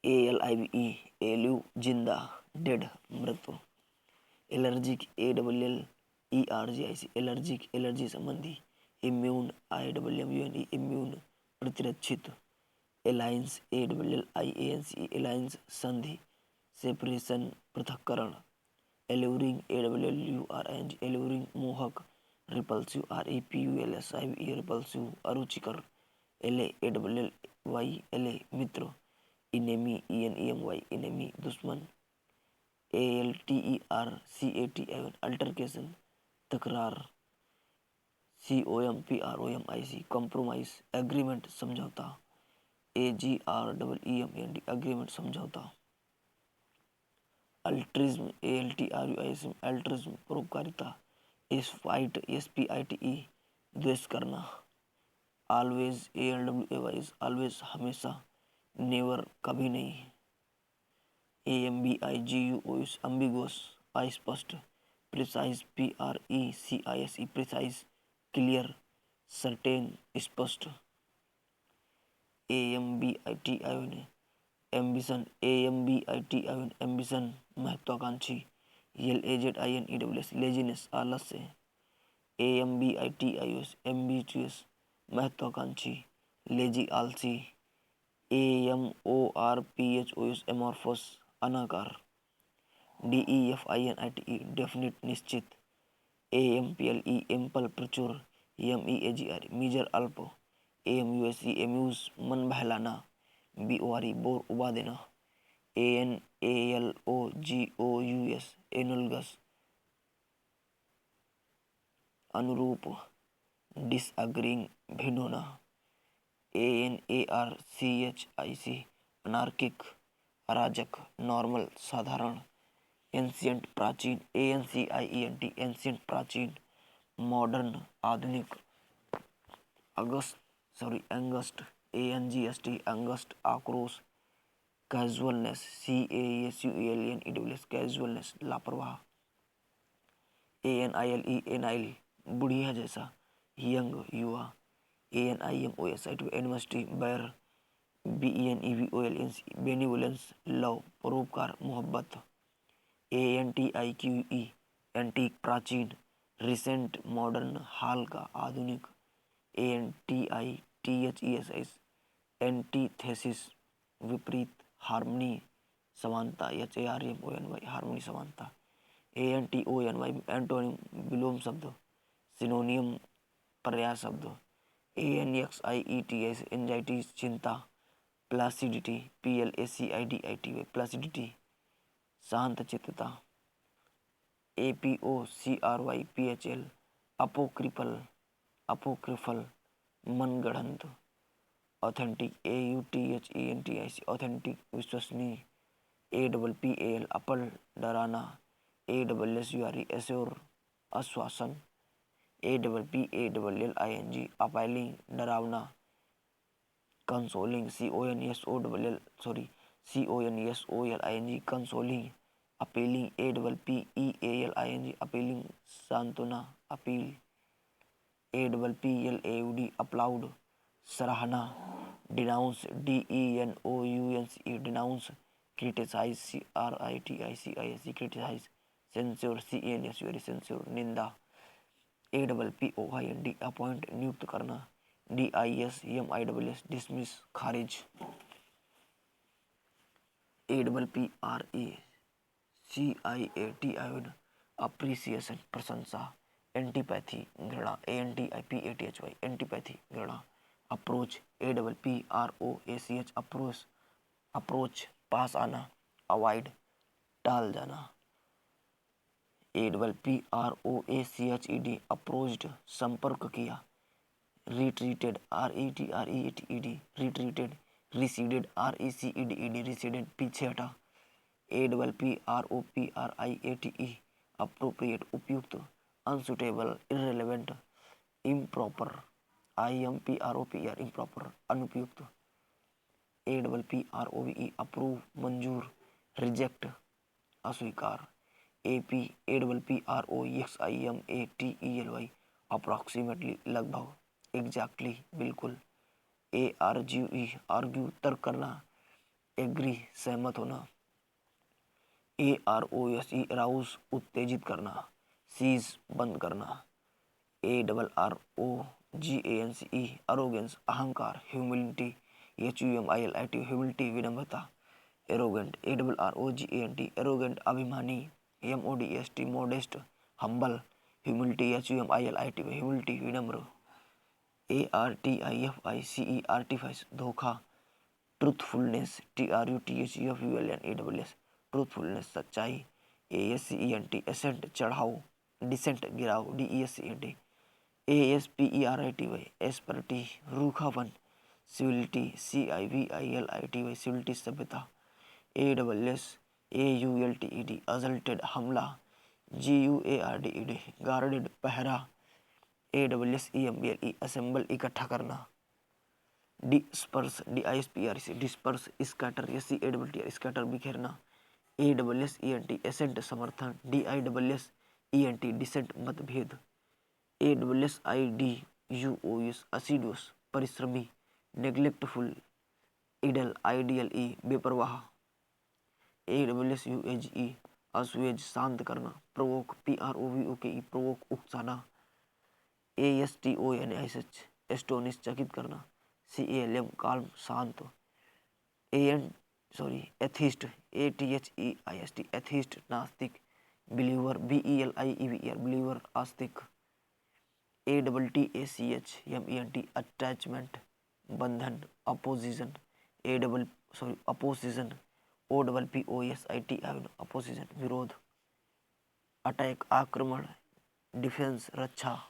ALIVE एल्यू जिंदा डेड मृत्यु। एलर्जिक ALLERGIC एलर्जिक एलर्जी संबंधी। इम्यून IMMUNE इम्यून प्रतिरक्षित। एलायंस ALLIANCE एलायंस संधि। सेपरेशन पृथक्करण। एल्यूरिंग ALLURING एल्यूरिंग मोहक। रिपल्सिव REPULSIVE रिपल्सिव अरुचिकर। LA मित्र। इनेमी ENEMY इनेमी दुश्मन। ALTERCATION अल्टरकेशन तकरार। COMPROMISE कॉम्प्रोमाइज एग्रीमेंट समझौता। AGREEMENT एग्रीमेंट समझौता। अल्ट्रिज्म ALTRUISM अल्ट्रिज्म परोपकारिता। SPITE द्वेष करना। ऑलवेज ALWAYS ऑलवेज हमेशा। नेवर कभी नहीं। AMBIGUOUS अम्बिगुअस अस्पष्ट। Precise PRECISE precise clear certain स्पष्ट। AMBITION एम्बिशन एम्बिशन महत्वाकांक्षी। LAZINEWS लेजीनेस आलस्य। AMBITIOUS एम्बिटियस महत्वाकांक्षी। लेजी आलसी। AMORPHOS amorphous अनाकार। DEFINITE डेफिनिट निश्चित। AMPLE एम्पल प्रचुर। MEAGR मीजर अल्प। AMUSE एम्यूज मन बहलाना। BORE बोर उबा देना। ANALOGOUS एनोलगस अनुरूप। डिसअग्रीइंग भिन्न होना। ANARCHIC अनार्किक अराजक। नॉर्मल साधारण। एंशियंट प्राचीन ANCIENT एंशियंट प्राचीन। मॉडर्न आधुनिक। एंगस्ट ANGST अंगस्ट आक्रोश। कैजुअलनेस CASUALNEWS कैजुअलनेस लापरवाह। ANILE एनाइल बुढ़िया जैसा। यंग युवा। ANIMOS एनिमस्टी बैर। BENEVOLENCE बेनिवोलेंस लव परोपकार मोहब्बत। ANTIQUE एंटीक प्राचीन। रिसेंट मॉडर्न हाल का आधुनिक। ANTITHESIS एंटीथेसिस विपरीत। हार्मनी समानता HARMONY हार्मनी समानता। ANTONY एंटोनिम विलोम शब्द। सिनोनियम पर्याय शब्द। ANXIETI एंजाइटी चिंता। प्लासिडिटी PLACIDITY प्लासिडिटी शांत चित्तता। APOCRYPHL अपोक्रिफल मनगढ़ंत। ऑथेंटिक AUTHENTIC ऑथेंटिक विश्वसनीय। APPAL अपल डराना। ASSURE एश्योर आश्वासन। APPALLING अपीलिंग डरावना। Consoling CONSOLING consoling appealing. APPEALING appealing सांत्वना अपील। APPLAUD अपलाउड सराहना। Denounce DENOUNCE denounce criticise CRITICISE criticise. Censure CENSURE censure निंदा। APPOINT अपॉइंट नियुक्त करना। DISMISS डिसमिस खारिज। APPRECIATION अप्रिसिएशन प्रशंसा। एंटीपैथी घृणा। ANTIPATHY एंटीपैथी घृणा। अप्रोच APPROACH अप्रोच पास आना। अवॉइड टाल जाना। APPROACHED अप्रोच्ड संपर्क किया। Retreated RETREATED retreated. Receded RECEDED receded पीछे हटा। APPROPRIATE अप्रोप्रिएट उपयुक्त। Unsuitable irrelevant improper. IMPROPER improper अनुपयुक्त। APPROVE अप्रूव मंजूर। रिजेक्ट अस्वीकार। APPROXIMATELY अप्रॉक्सीमेटली लगभग। एग्जैक्टली बिल्कुल। ARGUE आर्ग्यू तर्क करना। एग्री सहमत होना, AROUSE अराउज उत्तेजित करना, सीज बंद करना, ARROGANCE अरोगेंस अहंकार, ह्यूमिलिटी HUMILIT ह्यूमिलिटी विनम्रता, एरोगेंट ARROGANT एरोगेंट अभिमानी, MODEST modest humble, humility HUMILIT humility विनम्र, ARTIFICE आर्टिफाइस धोखा, ट्रूथफुलनेस TRUTHFULNESS ट्रूथफुलनेस सच्चाई, ASCENT एसेंट चढ़ाओ, डिसेंट गिराओ, DESCENT ASPERITY एस्पर्टी रूखापन, सिविलिटी CIVILITY सिविलिटी सभ्यता, ASSAULTED असल्टेड हमला, GUARDED गार्डेड पहरा, ASSEMBLE असेंबल इकट्ठा करना, disperse DISPERS disperse scatter SCATTER scatter बिखेरना, ASSENT एसेंट समर्थन, DISSENT डिसेंट मतभेद, ASSIDUOS असिडुअस परिश्रमी, नेग्लेक्टफुल IDLE बेपरवाह, ASSUAGE असुएज शांत करना, प्रोवोक PROVOKE प्रोवोक उकसाना, ASTONISH एस्टोनिश चकित करना, CALM काल्म शांत, एथिस्ट ATHEIST एथिस्ट नास्तिक, बिलीवर BELIEVER बिलीवर आस्तिक, ATTACHMENT अटैचमेंट बंधन, अपोजिशन अपोजिशन OPPOSITION अपोजिशन विरोध, अटैक आक्रमण, डिफेंस रक्षा,